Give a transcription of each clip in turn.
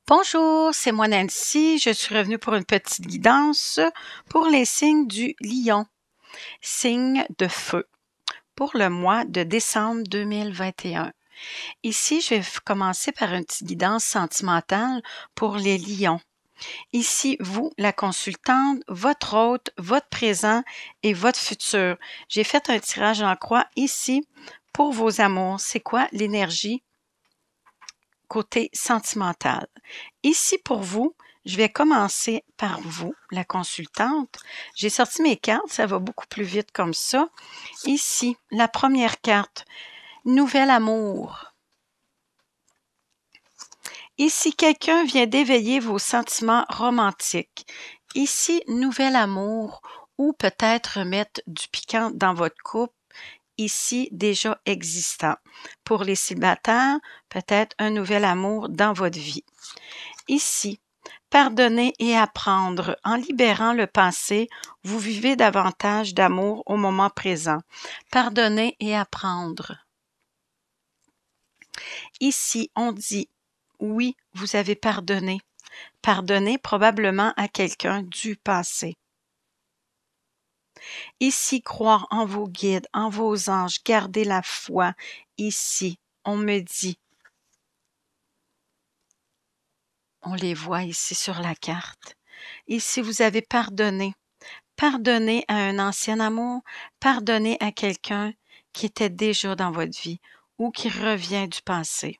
Bonjour, c'est moi Nancy. Je suis revenue pour une petite guidance pour les signes du Lion, signe de feu, pour le mois de décembre 2021. Ici, je vais commencer par une petite guidance sentimentale pour les Lions. Ici, vous, la consultante, votre hôte, votre présent et votre futur. J'ai fait un tirage en croix ici pour vos amours. C'est quoi l'énergie côté sentimental? Ici pour vous, je vais commencer par vous, la consultante. J'ai sorti mes cartes, ça va beaucoup plus vite comme ça. Ici, la première carte, nouvel amour. Ici, quelqu'un vient d'éveiller vos sentiments romantiques. Ici, nouvel amour ou peut-être mettre du piquant dans votre couple. Ici, déjà existant. Pour les célibataires, peut-être un nouvel amour dans votre vie. Ici, pardonner et apprendre. En libérant le passé, vous vivez davantage d'amour au moment présent. Pardonner et apprendre. Ici, on dit oui, vous avez pardonné. Pardonner probablement à quelqu'un du passé. Ici, croire en vos guides, en vos anges, garder la foi. Ici, on me dit. On les voit ici sur la carte. Ici, vous avez pardonné. Pardonner à un ancien amour, pardonner à quelqu'un qui était déjà dans votre vie ou qui revient du passé.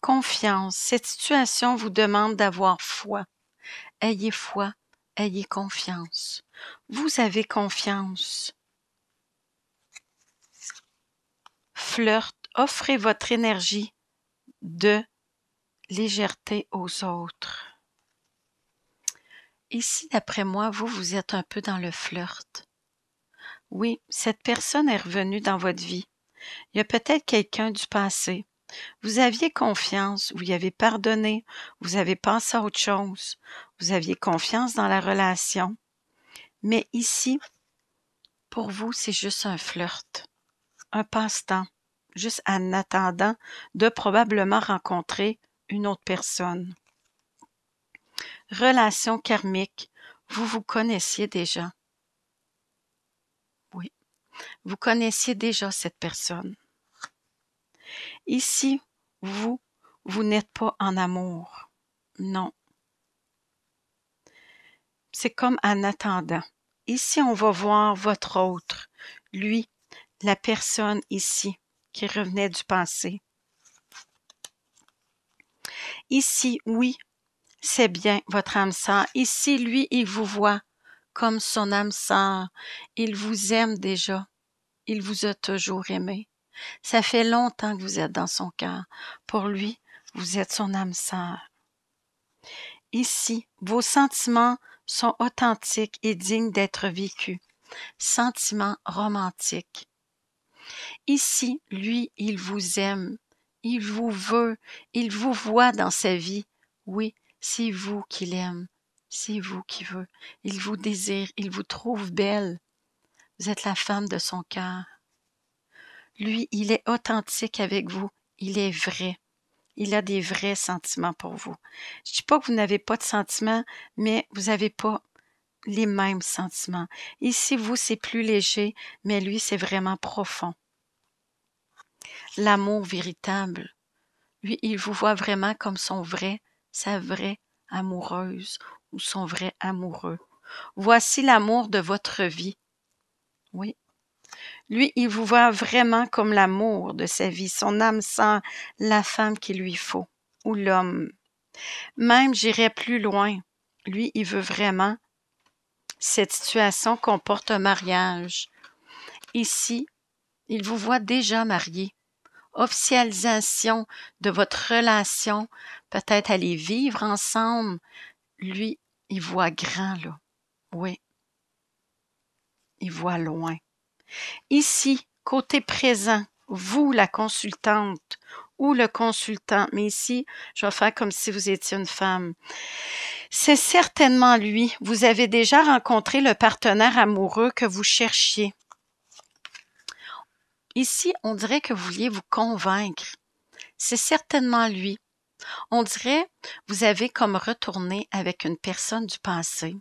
Confiance. Cette situation vous demande d'avoir foi. Ayez foi, ayez confiance. Vous avez confiance. Flirt. Offrez votre énergie de légèreté aux autres. Ici, d'après moi, vous êtes un peu dans le flirt. Oui, cette personne est revenue dans votre vie. Il y a peut-être quelqu'un du passé. Vous aviez confiance, vous y avez pardonné, vous avez pensé à autre chose, vous aviez confiance dans la relation. Mais ici, pour vous, c'est juste un flirt, un passe-temps, juste en attendant de probablement rencontrer une autre personne. Relation karmique, vous vous connaissiez déjà. Oui, vous connaissiez déjà cette personne. Ici, vous n'êtes pas en amour. Non. C'est comme en attendant. Ici, on va voir votre autre. Lui, la personne ici, qui revenait du passé. Ici, oui, c'est bien votre âme sœur. Ici, lui, il vous voit comme son âme sœur. Il vous aime déjà. Il vous a toujours aimé. Ça fait longtemps que vous êtes dans son cœur. Pour lui, vous êtes son âme sœur. Ici, vos sentiments sont authentiques et dignes d'être vécus. Sentiments romantiques. Ici, lui, il vous aime, il vous veut, il vous voit dans sa vie. Oui, c'est vous qu'il aime, c'est vous qui veut. Il vous désire, il vous trouve belle. Vous êtes la femme de son cœur. Lui, il est authentique avec vous, il est vrai. Il a des vrais sentiments pour vous. Je ne dis pas que vous n'avez pas de sentiments, mais vous n'avez pas les mêmes sentiments. Ici, vous, c'est plus léger, mais lui, c'est vraiment profond. L'amour véritable. Lui, il vous voit vraiment comme sa vraie amoureuse ou son vrai amoureux. Voici l'amour de votre vie. Oui. Lui, il vous voit vraiment comme l'amour de sa vie, son âme sœur, la femme qu'il lui faut, ou l'homme. Même, j'irais plus loin. Lui, il veut vraiment cette situation comporte un mariage. Ici, il vous voit déjà marié. Officialisation de votre relation, peut-être aller vivre ensemble. Lui, il voit grand, là. Oui, il voit loin. Ici, côté présent, vous, la consultante ou le consultant, mais ici, je vais faire comme si vous étiez une femme. C'est certainement lui. Vous avez déjà rencontré le partenaire amoureux que vous cherchiez. Ici, on dirait que vous vouliez vous convaincre. C'est certainement lui. On dirait, vous avez comme retourné avec une personne du passé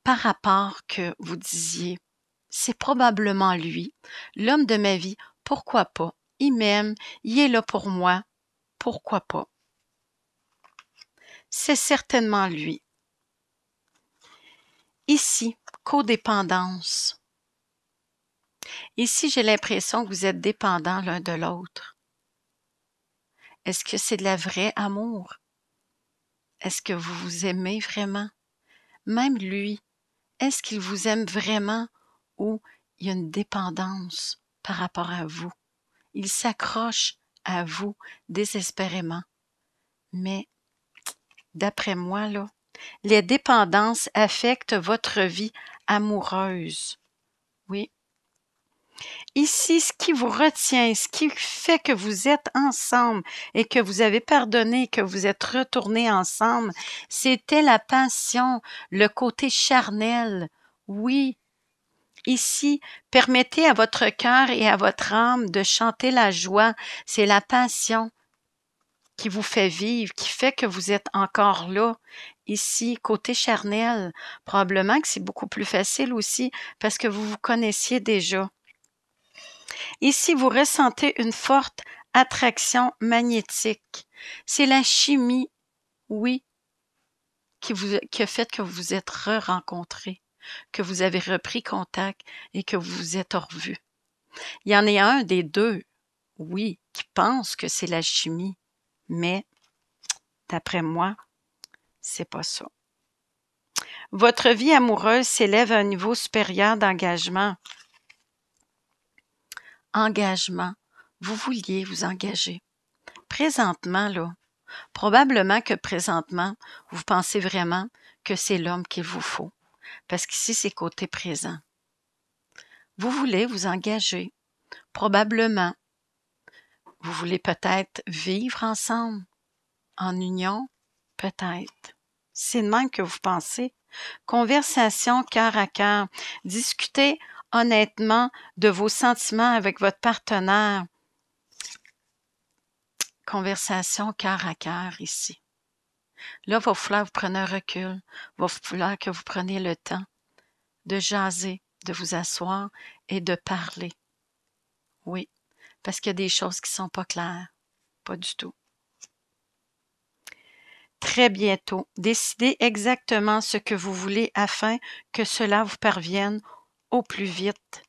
par rapport que vous disiez, c'est probablement lui, l'homme de ma vie, pourquoi pas? Il m'aime, il est là pour moi, pourquoi pas? C'est certainement lui. Ici, codépendance. Ici, j'ai l'impression que vous êtes dépendants l'un de l'autre. Est-ce que c'est de la vraie amour? Est-ce que vous vous aimez vraiment? Même lui, est-ce qu'il vous aime vraiment ou il y a une dépendance par rapport à vous? Il s'accroche à vous désespérément. Mais, d'après moi, là, les dépendances affectent votre vie amoureuse. Oui. Ici, ce qui vous retient, ce qui fait que vous êtes ensemble et que vous avez pardonné, que vous êtes retournés ensemble, c'était la passion, le côté charnel. Oui. Ici, permettez à votre cœur et à votre âme de chanter la joie. C'est la passion qui vous fait vivre, qui fait que vous êtes encore là. Ici, côté charnel, probablement que c'est beaucoup plus facile aussi parce que vous vous connaissiez déjà. Ici, vous ressentez une forte attraction magnétique. C'est la chimie, oui, qui a fait que vous vous êtes re-rencontrés, que vous avez repris contact et que vous vous êtes revus. Il y en a un des deux, oui, qui pense que c'est la chimie, mais d'après moi, c'est pas ça. Votre vie amoureuse s'élève à un niveau supérieur d'engagement. Engagement. Vous vouliez vous engager. Présentement, là, probablement que présentement, vous pensez vraiment que c'est l'homme qu'il vous faut. Parce qu'ici, c'est côté présent. Vous voulez vous engager. Probablement. Vous voulez peut-être vivre ensemble, en union, peut-être. C'est de même que vous pensez. Conversation cœur à cœur. Discutez honnêtement de vos sentiments avec votre partenaire. Conversation cœur à cœur ici. Là, il va falloir que vous preniez un recul. Il va falloir que vous preniez le temps de jaser, de vous asseoir et de parler. Oui, parce qu'il y a des choses qui ne sont pas claires. Pas du tout. Très bientôt, décidez exactement ce que vous voulez afin que cela vous parvienne au plus vite.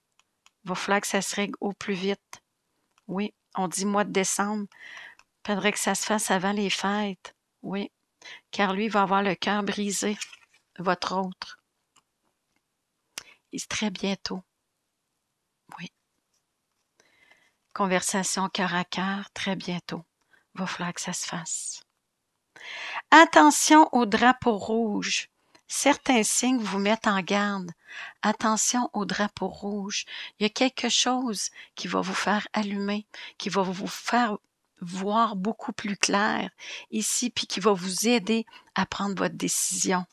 Il va falloir que ça se règle au plus vite. Oui, on dit mois de décembre. Il faudrait que ça se fasse avant les fêtes. Oui, car lui va avoir le cœur brisé, votre autre. Et c'est très bientôt. Oui. Conversation cœur à cœur, très bientôt. Il va falloir que ça se fasse. Attention au drapeau rouge. Certains signes vous mettent en garde. Attention au drapeau rouge. Il y a quelque chose qui va vous faire allumer, qui va vous faire voir beaucoup plus clair ici, puis qui va vous aider à prendre votre décision.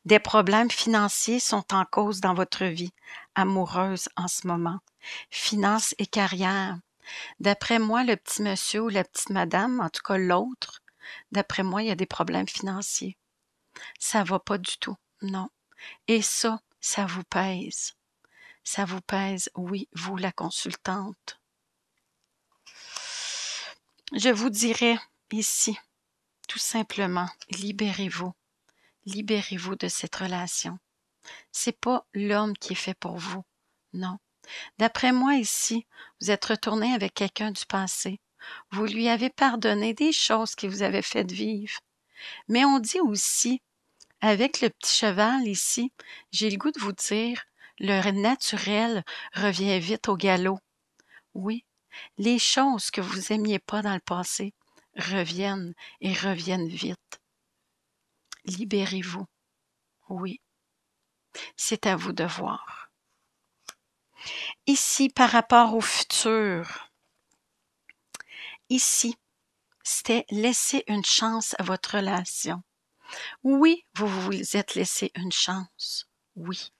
Des problèmes financiers sont en cause dans votre vie amoureuse en ce moment. Finances et carrière. D'après moi, le petit monsieur ou la petite madame, en tout cas l'autre, d'après moi, il y a des problèmes financiers. Ça va pas du tout, non. Et ça vous pèse. Ça vous pèse, oui, vous la consultante. Je vous dirais ici, tout simplement, libérez-vous. Libérez-vous de cette relation. C'est pas l'homme qui est fait pour vous, non. D'après moi ici, vous êtes retourné avec quelqu'un du passé. Vous lui avez pardonné des choses qui vous avaient fait vivre. Mais on dit aussi, avec le petit cheval ici, j'ai le goût de vous dire, le naturel revient vite au galop. Oui, les choses que vous aimiez pas dans le passé reviennent et reviennent vite. Libérez-vous. Oui, c'est à vous de voir. Ici, par rapport au futur, ici, c'était laisser une chance à votre relation. Oui, vous vous êtes laissé une chance. Oui.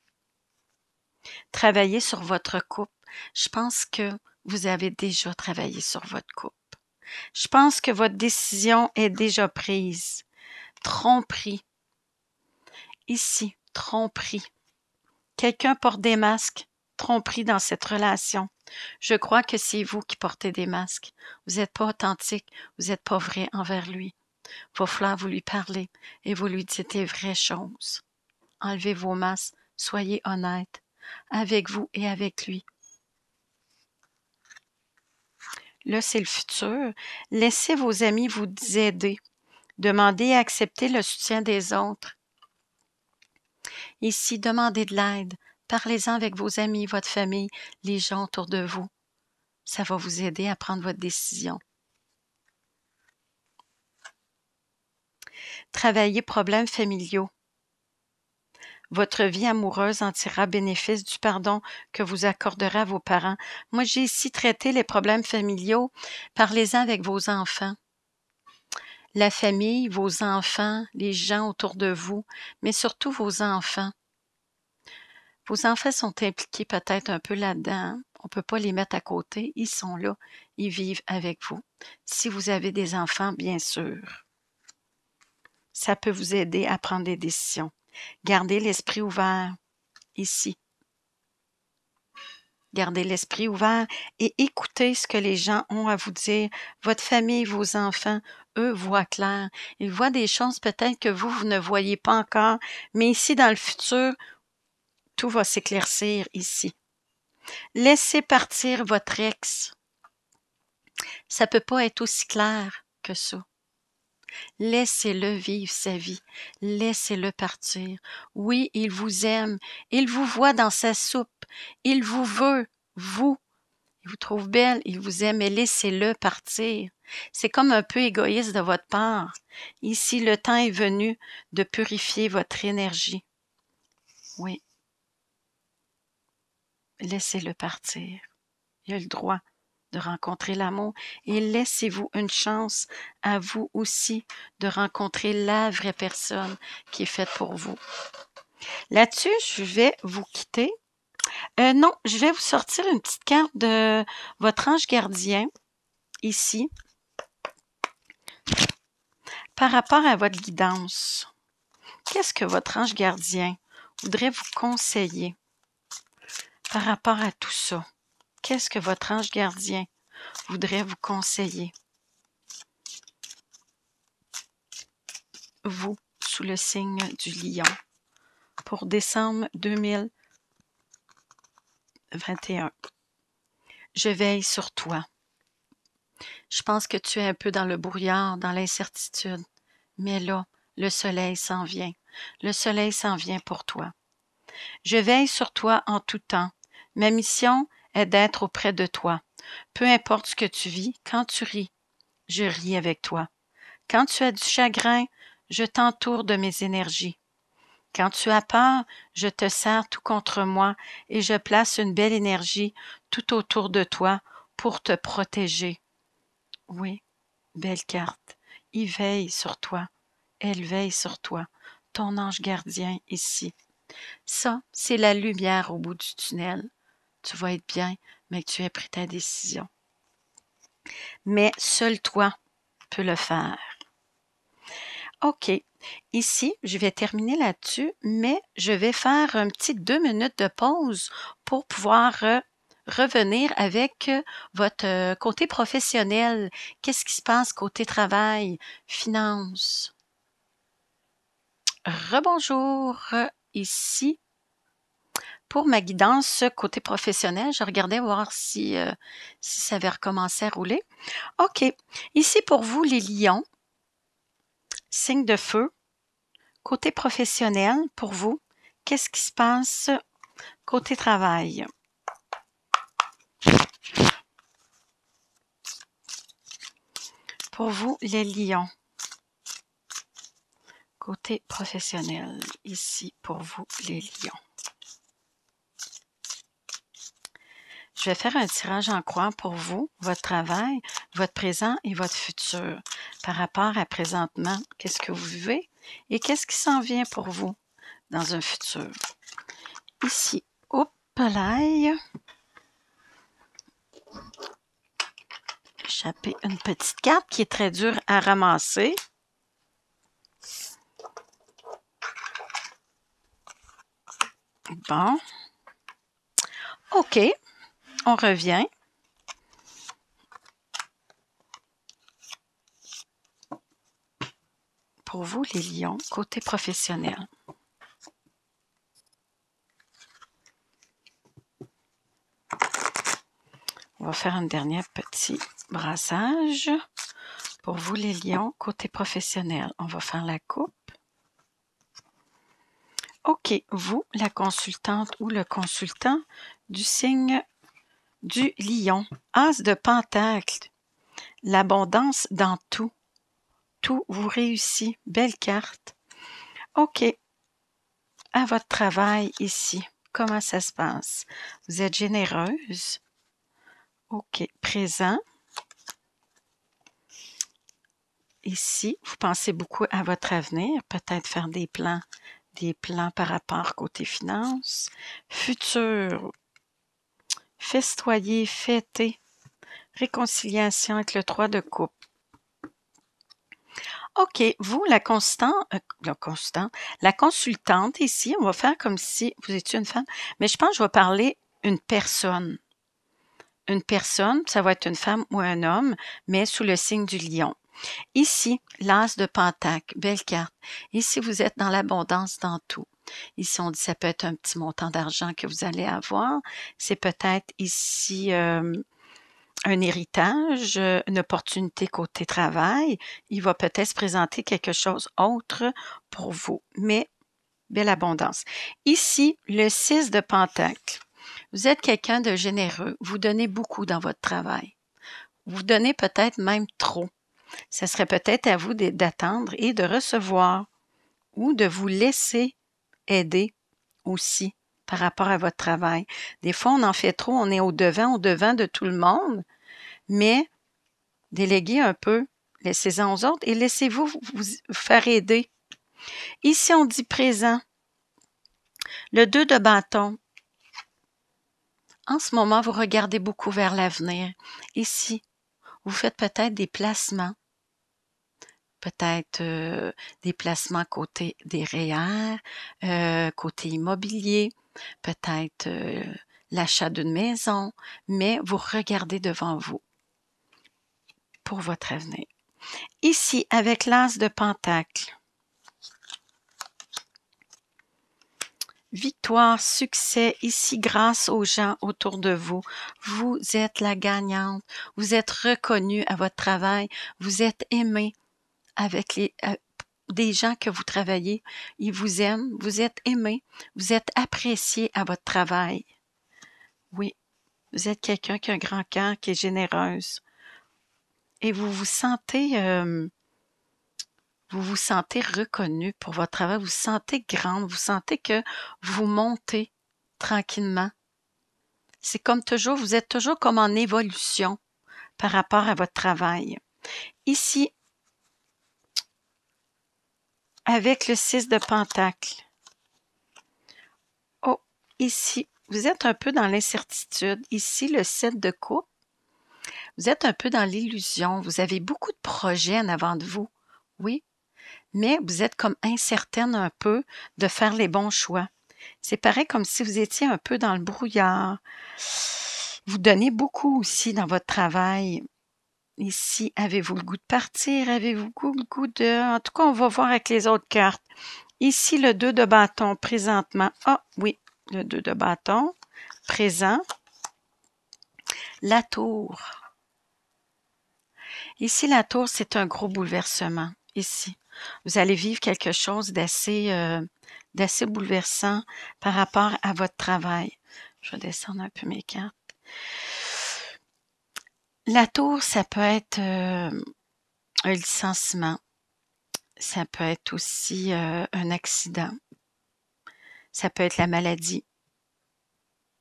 Travaillez sur votre couple. Je pense que vous avez déjà travaillé sur votre couple. Je pense que votre décision est déjà prise. Tromperie. Ici, tromperie. Quelqu'un porte des masques. Tromperie dans cette relation. Je crois que c'est vous qui portez des masques. Vous n'êtes pas authentique, vous n'êtes pas vrai envers lui. Il va falloir vous lui parler et vous lui dites les vraies choses. Enlevez vos masques, soyez honnête avec vous et avec lui. Là, c'est le futur. Laissez vos amis vous aider. Demandez et acceptez le soutien des autres. Ici, demandez de l'aide. Parlez-en avec vos amis, votre famille, les gens autour de vous. Ça va vous aider à prendre votre décision. Travaillez problèmes familiaux. Votre vie amoureuse en tirera bénéfice du pardon que vous accorderez à vos parents. Moi, j'ai ici traité les problèmes familiaux. Parlez-en avec vos enfants. La famille, vos enfants, les gens autour de vous, mais surtout vos enfants. Vos enfants sont impliqués peut-être un peu là-dedans. On ne peut pas les mettre à côté. Ils sont là. Ils vivent avec vous. Si vous avez des enfants, bien sûr. Ça peut vous aider à prendre des décisions. Gardez l'esprit ouvert ici. Gardez l'esprit ouvert et écoutez ce que les gens ont à vous dire. Votre famille, vos enfants, eux voient clair. Ils voient des choses peut-être que vous ne voyez pas encore. Mais ici, dans le futur, tout va s'éclaircir ici. Laissez partir votre ex. Ça ne peut pas être aussi clair que ça. Laissez-le vivre sa vie. Laissez-le partir. Oui, il vous aime. Il vous voit dans sa soupe. Il vous veut, vous. Il vous trouve belle. Il vous aime. Mais laissez-le partir. C'est comme un peu égoïste de votre part. Ici, le temps est venu de purifier votre énergie. Oui. Laissez-le partir. Il a le droit de rencontrer l'amour et laissez-vous une chance à vous aussi de rencontrer la vraie personne qui est faite pour vous. Là-dessus, je vais vous quitter. Non, je vais vous sortir une petite carte de votre ange gardien ici par rapport à votre guidance. Qu'est-ce que votre ange gardien voudrait vous conseiller par rapport à tout ça? Qu'est-ce que votre ange gardien voudrait vous conseiller? Vous, sous le signe du lion, pour décembre 2021. Je veille sur toi. Je pense que tu es un peu dans le brouillard, dans l'incertitude. Mais là, le soleil s'en vient. Le soleil s'en vient pour toi. Je veille sur toi en tout temps. Ma mission est d'être auprès de toi. Peu importe ce que tu vis, quand tu ris, je ris avec toi. Quand tu as du chagrin, je t'entoure de mes énergies. Quand tu as peur, je te serre tout contre moi et je place une belle énergie tout autour de toi pour te protéger. Oui, belle carte. Il veille sur toi. Elle veille sur toi. Ton ange gardien ici. Ça, c'est la lumière au bout du tunnel. Tu vas être bien, mais tu as pris ta décision. Mais seul toi peux le faire. OK. Ici, je vais terminer là-dessus, mais je vais faire un petit 2 minutes de pause pour pouvoir revenir avec votre côté professionnel. Qu'est-ce qui se passe côté travail, finance? Rebonjour, ici. Pour ma guidance côté professionnel, je regardais voir si ça avait recommencé à rouler. OK. Ici, pour vous, les lions, signe de feu, côté professionnel, pour vous, qu'est-ce qui se passe côté travail? Pour vous, les lions, côté professionnel, ici, pour vous, les lions. Je vais faire un tirage en croix pour vous, votre travail, votre présent et votre futur. Par rapport à présentement, qu'est-ce que vous vivez et qu'est-ce qui s'en vient pour vous dans un futur. Ici, hop là. Échapper une petite carte qui est très dure à ramasser. Bon. OK. On revient. Pour vous, les lions, côté professionnel. On va faire un dernier petit brassage. Pour vous, les lions, côté professionnel. On va faire la coupe. OK, vous, la consultante ou le consultant du signe du lion. As de pentacle. L'abondance dans tout. Tout vous réussit. Belle carte. OK. À votre travail ici, comment ça se passe? Vous êtes généreuse. OK. Présent. Ici, vous pensez beaucoup à votre avenir. Peut-être faire des plans par rapport côté finances. Futur. Festoyer, fêter. Réconciliation avec le 3 de coupe. OK, vous, la consultante ici, on va faire comme si vous étiez une femme, mais je pense que je vais parler une personne. Une personne, ça va être une femme ou un homme, mais sous le signe du lion. Ici, l'as de pentacle, belle carte. Ici, vous êtes dans l'abondance dans tout. Ici, on dit ça peut être un petit montant d'argent que vous allez avoir. C'est peut-être ici un héritage, une opportunité côté travail. Il va peut-être se présenter quelque chose autre pour vous, mais belle abondance. Ici, le 6 de pentacle. Vous êtes quelqu'un de généreux. Vous donnez beaucoup dans votre travail. Vous donnez peut-être même trop. Ça serait peut-être à vous d'attendre et de recevoir ou de vous laisser aider aussi par rapport à votre travail. Des fois, on en fait trop, on est au devant de tout le monde, mais déléguez un peu, laissez-en aux autres et laissez-vous vous faire aider. Ici, on dit présent. Le 2 de bâton. En ce moment, vous regardez beaucoup vers l'avenir. Ici, vous faites peut-être des placements. Peut-être des placements côté des REER, côté immobilier, peut-être l'achat d'une maison, mais vous regardez devant vous pour votre avenir. Ici, avec l'as de pentacle, victoire, succès, ici grâce aux gens autour de vous. Vous êtes la gagnante, vous êtes reconnue à votre travail, vous êtes aimée avec des gens que vous travaillez, ils vous aiment, vous êtes aimé, vous êtes apprécié à votre travail. Oui, vous êtes quelqu'un qui a un grand cœur, qui est généreuse. Et vous vous sentez reconnu pour votre travail, vous vous sentez grande, vous sentez que vous montez tranquillement. C'est comme toujours, vous êtes toujours comme en évolution par rapport à votre travail. Ici, avec le 6 de pentacle. Oh, ici, vous êtes un peu dans l'incertitude. Ici, le 7 de coupe. Vous êtes un peu dans l'illusion. Vous avez beaucoup de projets en avant de vous. Oui, mais vous êtes comme incertaine un peu de faire les bons choix. C'est pareil comme si vous étiez un peu dans le brouillard. Vous donnez beaucoup aussi dans votre travail. Ici, avez-vous le goût de partir? Avez-vous le goût de... En tout cas, on va voir avec les autres cartes. Ici, le 2 de bâton, présentement. Ah, oui, le 2 de bâton, présent. La tour. Ici, la tour, c'est un gros bouleversement. Ici, vous allez vivre quelque chose d'assez bouleversant par rapport à votre travail. Je vais descendre un peu mes cartes. La tour, ça peut être un licenciement. Ça peut être aussi un accident. Ça peut être la maladie.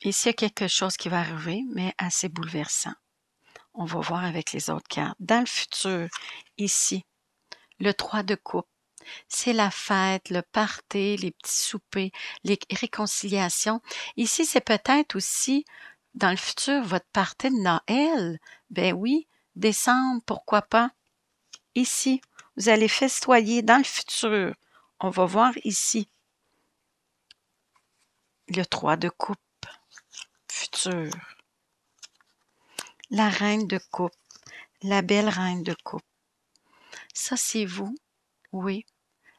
Ici, il y a quelque chose qui va arriver, mais assez bouleversant. On va voir avec les autres cartes. Dans le futur, ici, le 3 de coupe. C'est la fête, le party, les petits soupers, les réconciliations. Ici, c'est peut-être aussi dans le futur, votre party de Noël, ben oui, décembre, pourquoi pas? Ici, vous allez festoyer dans le futur. On va voir ici. Le 3 de coupe, futur. La reine de coupe, la belle reine de coupe. Ça, c'est vous, oui.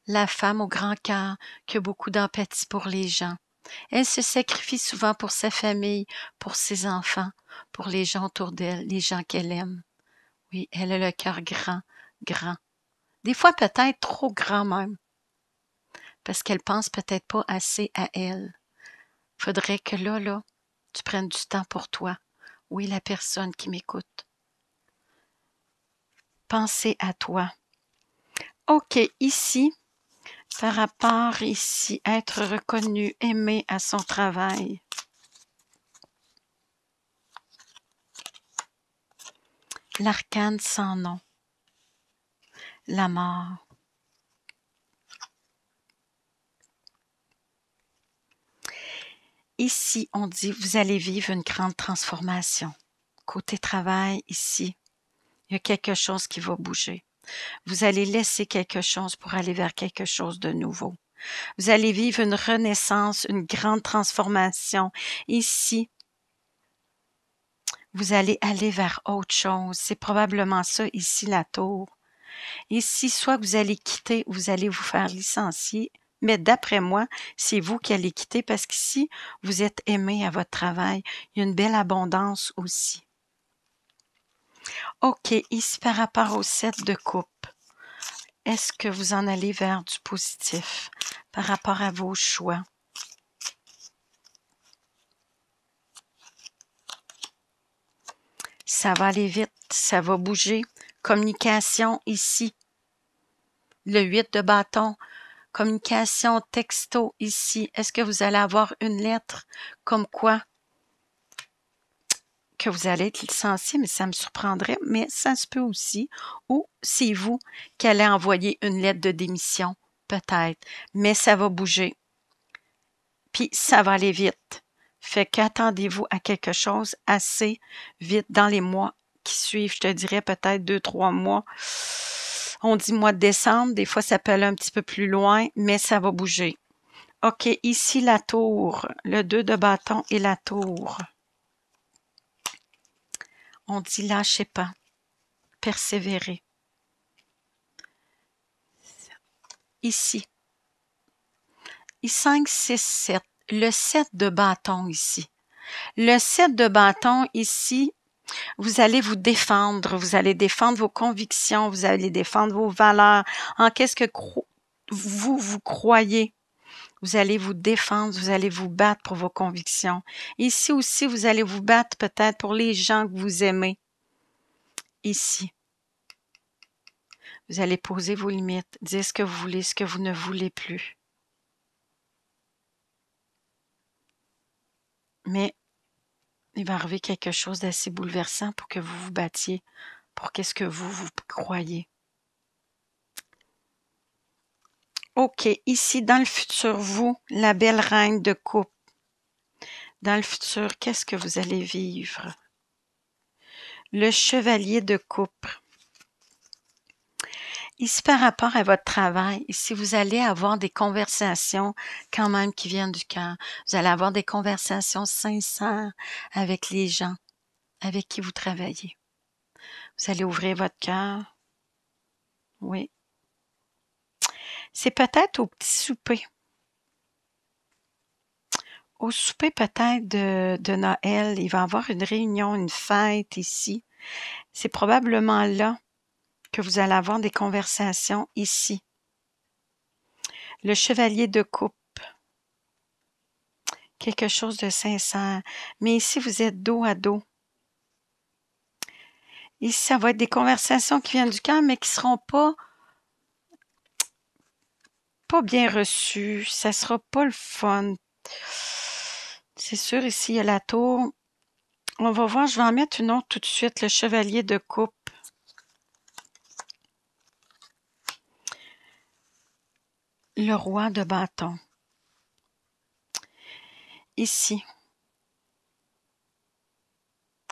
La femme au grand cœur qui a beaucoup d'empathie pour les gens. Elle se sacrifie souvent pour sa famille, pour ses enfants, pour les gens autour d'elle, les gens qu'elle aime. Oui, elle a le cœur grand, grand. Des fois peut-être trop grand même, parce qu'elle pense peut-être pas assez à elle. Faudrait que là, tu prennes du temps pour toi. Oui, la personne qui m'écoute. Pensez à toi. OK, ici, par rapport ici, être reconnu, aimé à son travail. L'arcane sans nom. La mort. Ici, on dit, vous allez vivre une grande transformation. Côté travail, ici, il y a quelque chose qui va bouger. Vous allez laisser quelque chose pour aller vers quelque chose de nouveau. Vous allez vivre une renaissance, une grande transformation. Ici, vous allez aller vers autre chose. C'est probablement ça, ici, la tour. Ici, soit vous allez quitter ou vous allez vous faire licencier. Mais d'après moi, c'est vous qui allez quitter parce qu'ici, vous êtes aimé à votre travail. Il y a une belle abondance aussi. OK, ici, par rapport au 7 de coupe, est-ce que vous en allez vers du positif par rapport à vos choix? Ça va aller vite, ça va bouger. Communication ici. Le 8 de bâton. Communication texto ici. Est-ce que vous allez avoir une lettre comme quoi que vous allez être licencié, mais ça me surprendrait, mais ça se peut aussi. Ou c'est vous qui allez envoyer une lettre de démission, peut-être, mais ça va bouger. Puis ça va aller vite. Fait qu'attendez-vous à quelque chose assez vite dans les mois qui suivent. Je te dirais peut-être 2-3 mois. On dit mois de décembre, des fois ça peut aller un petit peu plus loin, mais ça va bouger. OK, ici la tour, le 2 de bâton et la tour. On dit lâchez pas, persévérez. Ici. 5, 6, 7. Le 7 de bâton ici. Le 7 de bâton ici, vous allez vous défendre. Vous allez défendre vos convictions. Vous allez défendre vos valeurs. En qu'est-ce que vous croyez. Vous allez vous défendre. Vous allez vous battre pour vos convictions. Ici aussi, vous allez vous battre peut-être pour les gens que vous aimez. Ici. Vous allez poser vos limites. Dire ce que vous voulez, ce que vous ne voulez plus. Mais il va arriver quelque chose d'assez bouleversant pour que vous vous battiez pour qu'est-ce que vous croyez. OK, ici, dans le futur, vous, la belle reine de coupe, dans le futur, qu'est-ce que vous allez vivre? Le chevalier de coupe. Ici, par rapport à votre travail, ici, vous allez avoir des conversations quand même qui viennent du cœur. Vous allez avoir des conversations sincères avec les gens avec qui vous travaillez. Vous allez ouvrir votre cœur. Oui. C'est peut-être au petit souper. Au souper peut-être de Noël, il va y avoir une réunion, une fête ici. C'est probablement là que vous allez avoir des conversations ici. Le chevalier de coupe. Quelque chose de sincère. Mais ici, vous êtes dos à dos. Ici, ça va être des conversations qui viennent du cœur, mais qui ne seront pas bien reçues. Ça ne sera pas le fun. C'est sûr, ici, il y a la tour. On va voir, je vais en mettre une autre tout de suite, le chevalier de coupe. Le roi de bâton. Ici.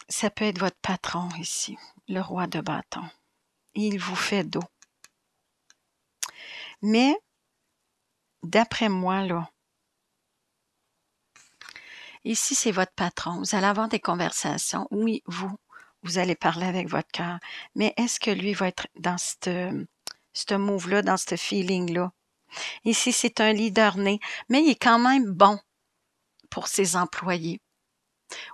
Ça peut être votre patron ici, le roi de bâton. Il vous fait dos. Mais, d'après moi, là, ici, c'est votre patron. Vous allez avoir des conversations. Oui, vous allez parler avec votre cœur. Mais est-ce que lui va être dans ce move-là, dans ce feeling-là? Ici, c'est un leader né, mais il est quand même bon pour ses employés.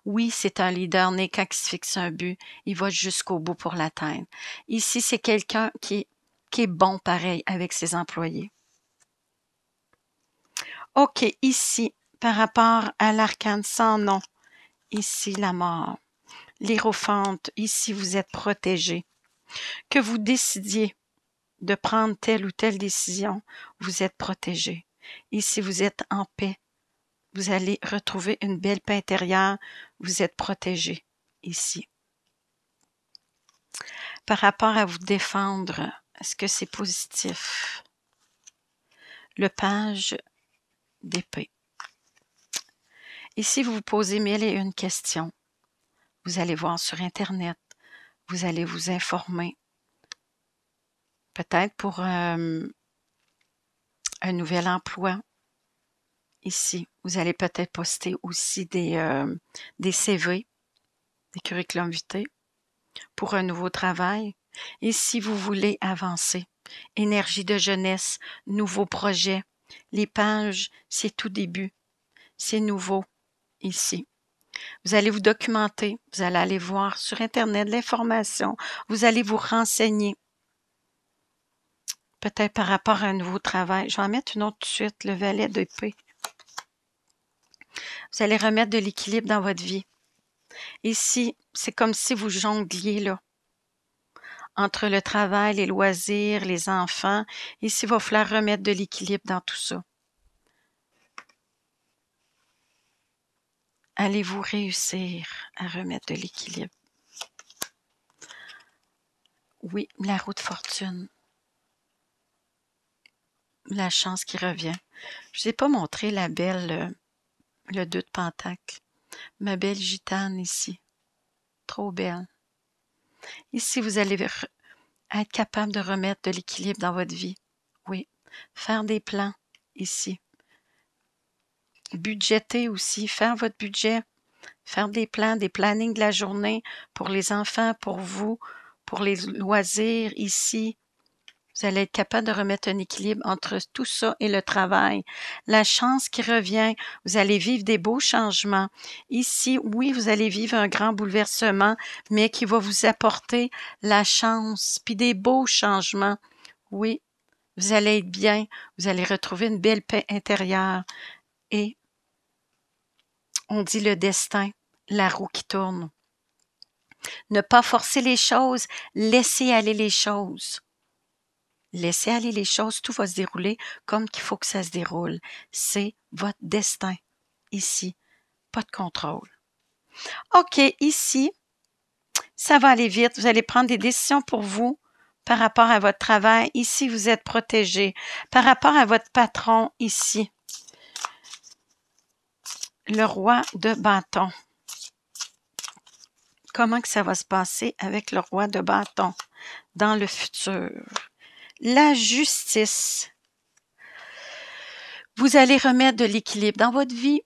Oui, c'est un leader né quand il se fixe un but, il va jusqu'au bout pour l'atteindre. Ici, c'est quelqu'un qui est bon pareil avec ses employés. OK, ici, par rapport à l'arcane sans nom, ici, la mort, l'hiérophante, ici, vous êtes protégé. Que vous décidiez de prendre telle ou telle décision, vous êtes protégé. Ici, vous êtes en paix. Vous allez retrouver une belle paix intérieure. Vous êtes protégé ici. Par rapport à vous défendre, est-ce que c'est positif? Le page d'épée. Ici, vous vous posez 1001 questions. Vous allez voir sur Internet. Vous allez vous informer. Peut-être pour un nouvel emploi. Ici, vous allez peut-être poster aussi des CV, des curriculum vitae, pour un nouveau travail. Et si vous voulez avancer, énergie de jeunesse, nouveaux projets, les pages, c'est tout début, c'est nouveau ici. Vous allez vous documenter, vous allez aller voir sur Internet l'information, vous allez vous renseigner. Peut-être par rapport à un nouveau travail. Je vais en mettre une autre tout de suite, le valet d'épée. Vous allez remettre de l'équilibre dans votre vie. Ici, c'est comme si vous jongliez là, entre le travail, les loisirs, les enfants. Ici, il va falloir remettre de l'équilibre dans tout ça. Allez-vous réussir à remettre de l'équilibre? Oui, la roue de fortune. La chance qui revient. Je ne vous ai pas montré la belle, le 2 de pentacle. Ma belle gitane ici. Trop belle. Ici, vous allez être capable de remettre de l'équilibre dans votre vie. Oui. Faire des plans ici. Budgéter aussi. Faire votre budget. Faire des plans, des plannings de la journée pour les enfants, pour vous, pour les loisirs ici. Vous allez être capable de remettre un équilibre entre tout ça et le travail. La chance qui revient, vous allez vivre des beaux changements. Ici, oui, vous allez vivre un grand bouleversement, mais qui va vous apporter la chance, puis des beaux changements. Oui, vous allez être bien, vous allez retrouver une belle paix intérieure. Et on dit le destin, la roue qui tourne. Ne pas forcer les choses, laisser aller les choses. Laissez aller les choses, tout va se dérouler comme qu'il faut que ça se déroule. C'est votre destin, ici. Pas de contrôle. OK, ici, ça va aller vite. Vous allez prendre des décisions pour vous par rapport à votre travail. Ici, vous êtes protégé. Par rapport à votre patron, ici, le roi de bâton. Comment que ça va se passer avec le roi de bâton dans le futur? La justice. Vous allez remettre de l'équilibre dans votre vie.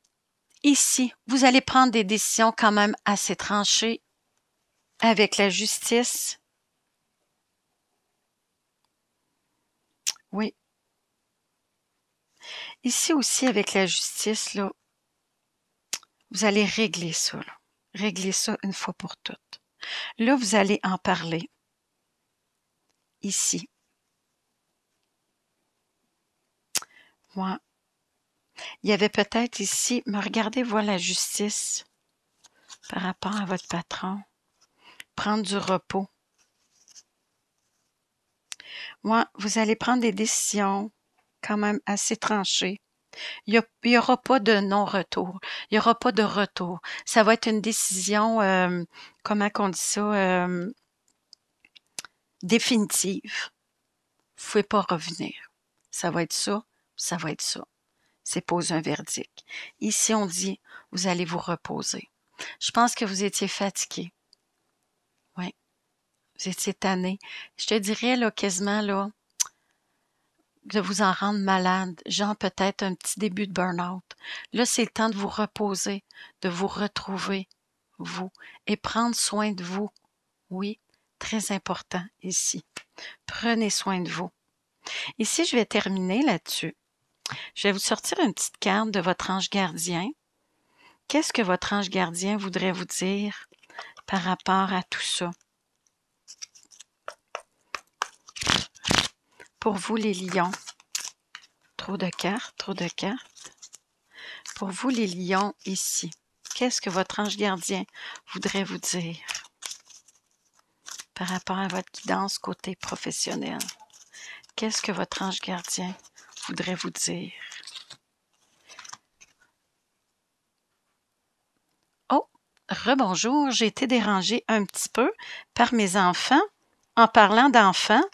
Ici, vous allez prendre des décisions quand même assez tranchées avec la justice. Oui. Ici aussi, avec la justice, là, vous allez régler ça. Là. Régler ça une fois pour toutes. Là, vous allez en parler. Ici. Moi. Il y avait peut-être ici, mais regardez, voilà la justice par rapport à votre patron. Prendre du repos. Moi, vous allez prendre des décisions quand même assez tranchées. Il n'y aura pas de non-retour. Il n'y aura pas de retour. Ça va être une décision, comment on dit ça, définitive. Vous ne pouvez pas revenir. Ça va être ça, ça va être ça. C'est poser un verdict. Ici, on dit, vous allez vous reposer. Je pense que vous étiez fatigué. Oui, vous étiez tanné. Je te dirais là, quasiment là, de vous en rendre malade, genre peut-être un petit début de burn-out. Là, c'est le temps de vous reposer, de vous retrouver, vous, et prendre soin de vous. Oui, très important ici. Prenez soin de vous. Ici, je vais terminer là-dessus. Je vais vous sortir une petite carte de votre ange gardien. Qu'est-ce que votre ange gardien voudrait vous dire par rapport à tout ça? Pour vous, les lions. Trop de cartes, trop de cartes. Pour vous, les lions, ici. Qu'est-ce que votre ange gardien voudrait vous dire par rapport à votre guidance côté professionnel? Qu'est-ce que votre ange gardien voudrait vous dire? Oh, rebonjour, j'ai été dérangée un petit peu par mes enfants. En parlant d'enfants,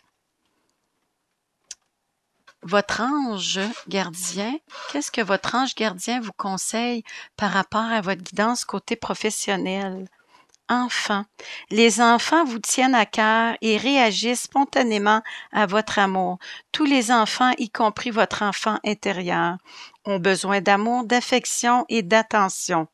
votre ange gardien, qu'est-ce que votre ange gardien vous conseille par rapport à votre guidance côté professionnel? Enfants. Les enfants vous tiennent à cœur et réagissent spontanément à votre amour. Tous les enfants, y compris votre enfant intérieur, ont besoin d'amour, d'affection et d'attention.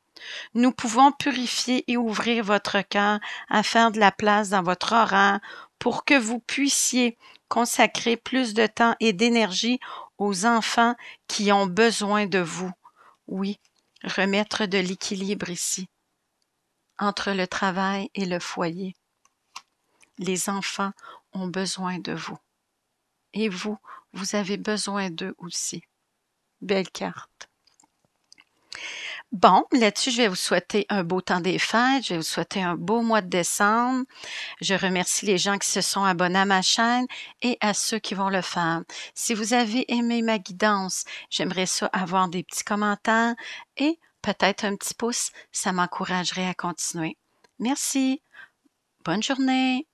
Nous pouvons purifier et ouvrir votre cœur à faire de la place dans votre horaire pour que vous puissiez consacrer plus de temps et d'énergie aux enfants qui ont besoin de vous. Oui, remettre de l'équilibre ici entre le travail et le foyer. Les enfants ont besoin de vous. Et vous, vous avez besoin d'eux aussi. Belle carte. Bon, là-dessus, je vais vous souhaiter un beau temps des fêtes. Je vais vous souhaiter un beau mois de décembre. Je remercie les gens qui se sont abonnés à ma chaîne et à ceux qui vont le faire. Si vous avez aimé ma guidance, j'aimerais ça avoir des petits commentaires et peut-être un petit pouce. Ça m'encouragerait à continuer. Merci. Bonne journée.